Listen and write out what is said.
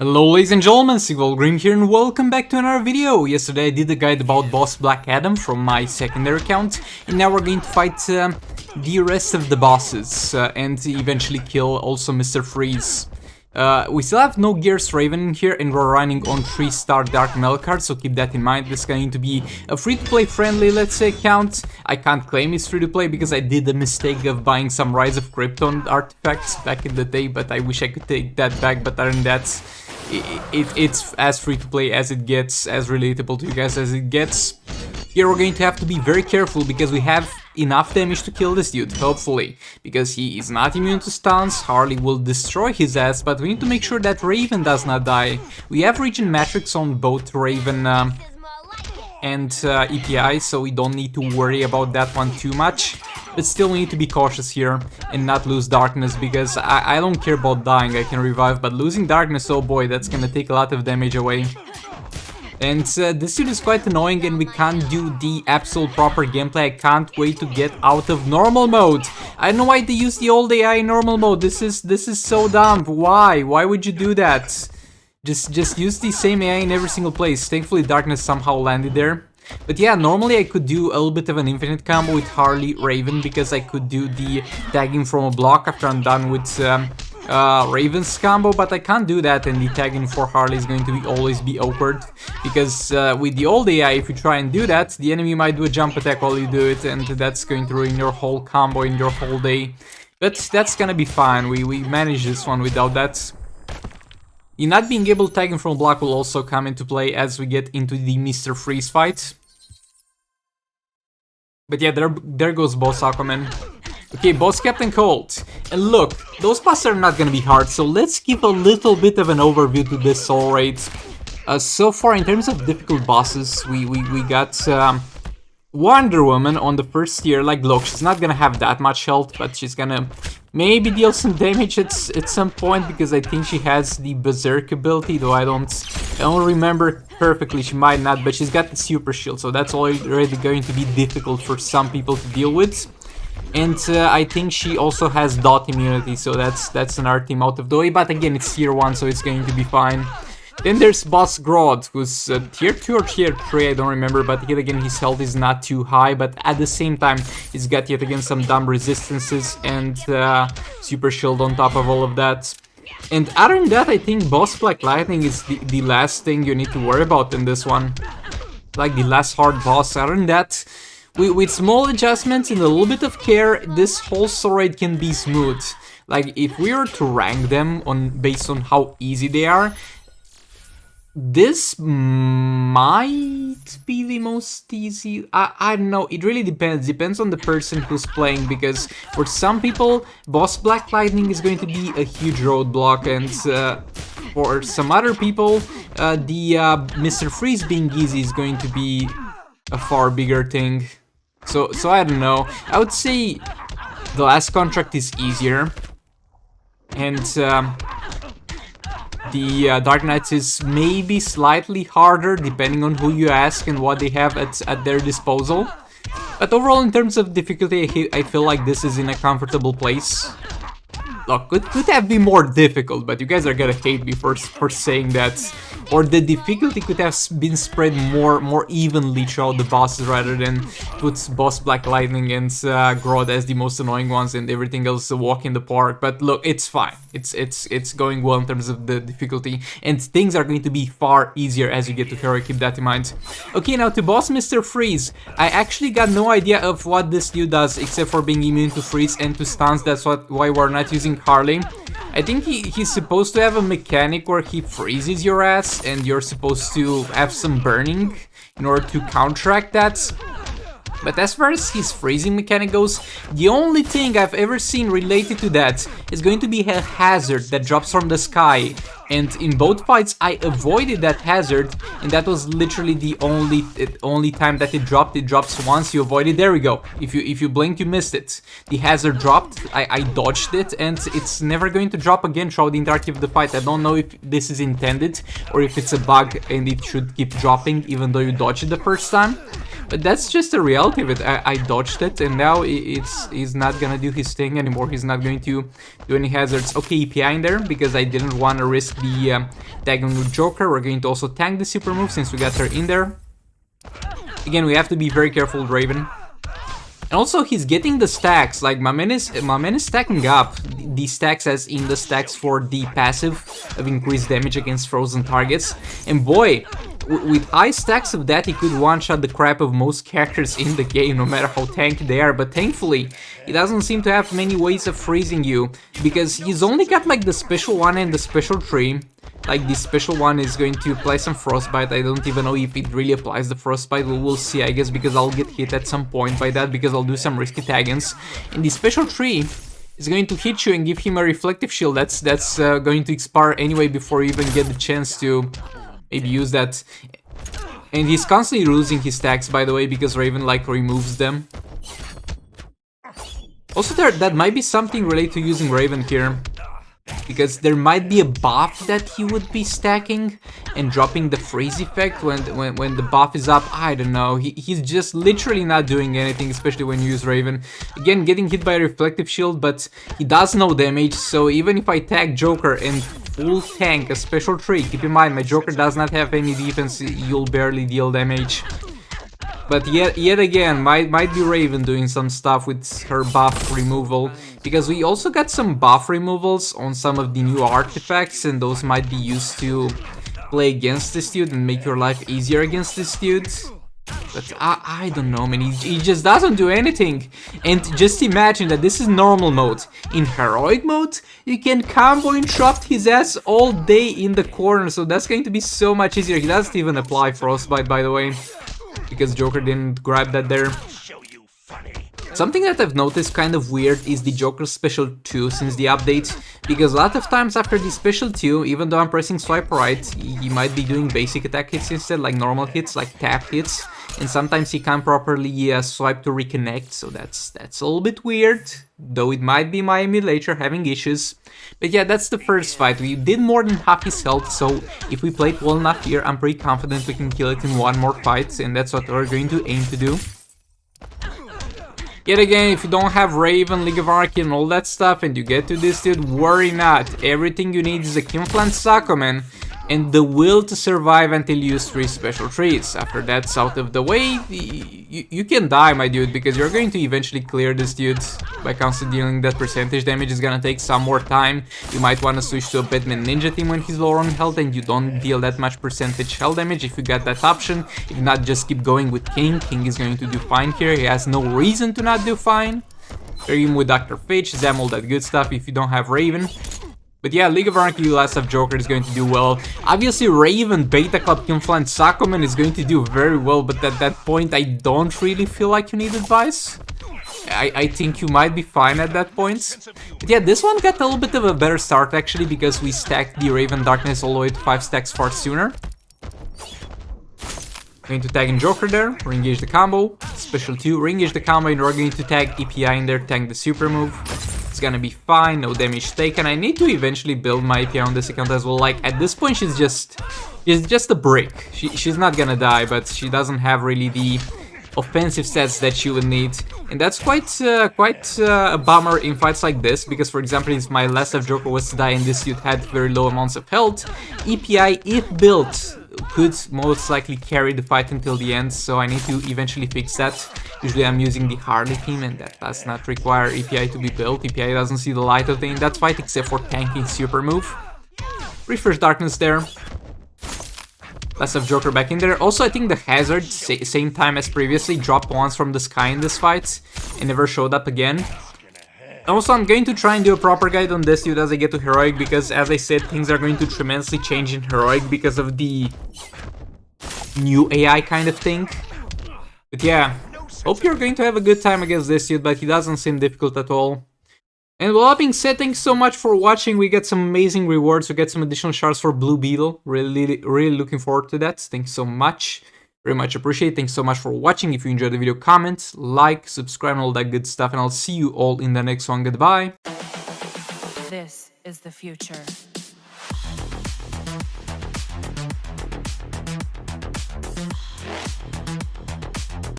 Hello ladies and gentlemen, Green here and welcome back to another video. Yesterday I did a guide about boss Black Adam from my secondary account, and now we're going to fight the rest of the bosses and eventually kill also Mr. Freeze. We still have no Gears Raven in here, and we're running on 3-star Dark Metal cards, so keep that in mind. This is going to be a free-to-play friendly, let's say, account. I can't claim it's free-to-play because I did the mistake of buying some Rise of Krypton artifacts back in the day, but I wish I could take that back. But other than that, it's as free-to-play as it gets, as relatable to you guys as it gets. Here we're going to have to be very careful because we have enough damage to kill this dude, hopefully. Because he is not immune to stuns, Harley will destroy his ass, but we need to make sure that Raven does not die. We have Regen Matrix on both Raven and EPI, so we don't need to worry about that one too much. But still we need to be cautious here and not lose Darkness, because I don't care about dying, I can revive, but losing Darkness, oh boy, that's gonna take a lot of damage away. And this dude is quite annoying, and we can't do the absolute proper gameplay. I can't wait to get out of normal mode. I don't know why they use the old AI in normal mode. This is so dumb. Why would you do that? Just use the same AI in every single place. Thankfully Darkness somehow landed there. But yeah, normally I could do a little bit of an infinite combo with Harley Raven, because I could do the tagging from a block after I'm done with Raven's combo, but I can't do that, and the tagging for Harley is going to always be awkward, because with the old AI, if you try and do that, the enemy might do a jump attack while you do it, and that's going to ruin your whole combo in your whole day. But that's gonna be fine, we managed this one without that. The not being able to tag him from a block will also come into play as we get into the Mr. Freeze fight. But yeah, there goes Boss Aquaman. Okay, Boss Captain Cold. And look, those bosses are not gonna be hard, so let's give a little bit of an overview to this soul raid. So far, in terms of difficult bosses, we got Wonder Woman on the first tier. Like, look, she's not gonna have that much health, but she's gonna maybe deal some damage at some point, because I think she has the Berserk ability, though I don't remember perfectly. She might not, but she's got the Super Shield, so that's already going to be difficult for some people to deal with. And I think she also has dot immunity, so that's another team out of the way. But again, it's tier 1, so it's going to be fine. Then there's Boss Grodd, who's tier 2 or tier 3, I don't remember, but yet again his health is not too high, but at the same time he's got yet again some dumb resistances and Super Shield on top of all of that. And other than that, I think Boss Black Lightning is the last thing you need to worry about in this one. Like, the last hard boss. Other than that, with small adjustments and a little bit of care, this whole soul raid can be smooth. Like, if we were to rank them based on how easy they are, this might be the most easy. I don't know, it really depends on the person who's playing, because for some people Boss Black Lightning is going to be a huge roadblock, and for some other people the Mr. Freeze being easy is going to be a far bigger thing. So I don't know, I would say the last contract is easier, and the Dark Knights is maybe slightly harder, depending on who you ask and what they have at their disposal. But overall, in terms of difficulty, I feel like this is in a comfortable place. Look, could have been more difficult, but you guys are gonna hate me for saying that. Or the difficulty could have been spread more evenly throughout the bosses, rather than put Boss Black Lightning and Grodd as the most annoying ones and everything else a walk in the park. But look, it's fine. It's going well in terms of the difficulty, and things are going to be far easier as you get to Terror. Keep that in mind. Okay, now to boss Mr. Freeze. I actually got no idea of what this dude does, except for being immune to freeze and to stuns. That's why we're not using Harley. I think he's supposed to have a mechanic where he freezes your ass, and you're supposed to have some burning in order to counteract that. But as far as his freezing mechanic goes, the only thing I've ever seen related to that is going to be a hazard that drops from the sky. And in both fights I avoided that hazard, and that was literally the only time that it dropped. It drops once, you avoid it, there we go. If you blinked, you missed it. The hazard dropped, I dodged it, and it's never going to drop again throughout the entirety of the fight. I don't know if this is intended or if it's a bug and it should keep dropping even though you dodged it the first time. But that's just the reality of it. I dodged it, and now he's not gonna do his thing anymore. He's not going to do any hazards. Okay, EPI in there, because I didn't want to risk the tagging with Joker. We're going to also tank the super move since we got her in there. Again, we have to be very careful with Raven. And also, he's getting the stacks. Like, my man is stacking up the stacks as in the stacks for the passive of increased damage against frozen targets. And boy, with high stacks of that, he could one-shot the crap of most characters in the game, no matter how tanky they are. But thankfully, he doesn't seem to have many ways of freezing you, because he's only got like the special one and the special 3. Like, the special one is going to apply some frostbite. I don't even know if it really applies the frostbite. We'll see, I guess, because I'll get hit at some point by that, because I'll do some risky taggings. And the special 3 is going to hit you and give him a reflective shield. That's going to expire anyway before you even get the chance to maybe use that. And he's constantly losing his stacks, by the way, because Raven like removes them. Also, that might be something related to using Raven here, because there might be a buff that he would be stacking and dropping the freeze effect when the buff is up. I don't know. He's just literally not doing anything, especially when you use Raven. Again, getting hit by a reflective shield, but he does no damage. So even if I tag Joker and full tank a special 3, keep in mind my Joker does not have any defense. You'll barely deal damage. But yet again, might be Raven doing some stuff with her buff removal, because we also got some buff removals on some of the new artifacts, and those might be used to play against this dude and make your life easier against this dude. But I don't know, man, he just doesn't do anything. And just imagine that this is normal mode. In heroic mode, you can combo interrupt his ass all day in the corner, so that's going to be so much easier. He doesn't even apply frostbite, by the way, because Joker didn't grab that there. Something that I've noticed kind of weird is the Joker special 2 since the update, because a lot of times after the special 2, even though I'm pressing swipe right, he might be doing basic attack hits instead, like normal hits, like tap hits, and sometimes he can't properly swipe to reconnect, so that's a little bit weird, though it might be my emulator having issues. But yeah, that's the first fight. We did more than half his health, so if we played well enough here, I'm pretty confident we can kill it in one more fight, and that's what we're going to aim to do. Yet again, if you don't have Raven, League of Anarchy and all that stuff, and you get to this dude, worry not. Everything you need is a Kimflan Sakoman and the will to survive until you use 3 special 3s. After that's out of the way, you can die, my dude, because you're going to eventually clear this dude by constantly dealing that percentage damage. Is gonna take some more time. You might want to switch to a Batman Ninja team when he's lower on health and you don't deal that much percentage health damage if you got that option. If not, just keep going with King. King is going to do fine here. He has no reason to not do fine. Pair him with Dr. Fate, Zam, all that good stuff if you don't have Raven. But yeah, League of Anarchy Last of Joker is going to do well. Obviously, Raven, Beta Club, Kimflan, Sakoman is going to do very well, but at that point, I don't really feel like you need advice. I think you might be fine at that point. But yeah, this one got a little bit of a better start, actually, because we stacked the Raven Darkness all the way to 5 stacks far sooner. Going to tag in Joker there, re-engage the combo, special 2, re-engage the combo, and we're going to tag EPI in there, tank the super move. It's gonna be fine, no damage taken. I need to eventually build my EPI on this account as well. Like, at this point, she's just a brick. She's not gonna die, but she doesn't have really the offensive stats that she would need. And that's quite a bummer in fights like this, because, for example, if my Last of Joker was to die and this dude had very low amounts of health, EPI, if built, could most likely carry the fight until the end, so I need to eventually fix that. Usually I'm using the Harley team, and that does not require EPI to be built. EPI doesn't see the light of day in that fight, except for tanking super move. Refresh Darkness there. Last of Joker back in there. Also, I think the hazard, same time as previously, dropped once from the sky in this fight, and never showed up again. Also, I'm going to try and do a proper guide on this dude as I get to Heroic, because, as I said, things are going to tremendously change in Heroic because of the new AI kind of thing. But yeah, hope you're going to have a good time against this dude, but he doesn't seem difficult at all. And with that being said, thanks so much for watching. We get some amazing rewards. We get some additional shards for Blue Beetle. Really looking forward to that. Thanks so much. Very much appreciate it. Thanks so much for watching. If you enjoyed the video, comment, like, subscribe, and all that good stuff. And I'll see you all in the next one. Goodbye. This is the future.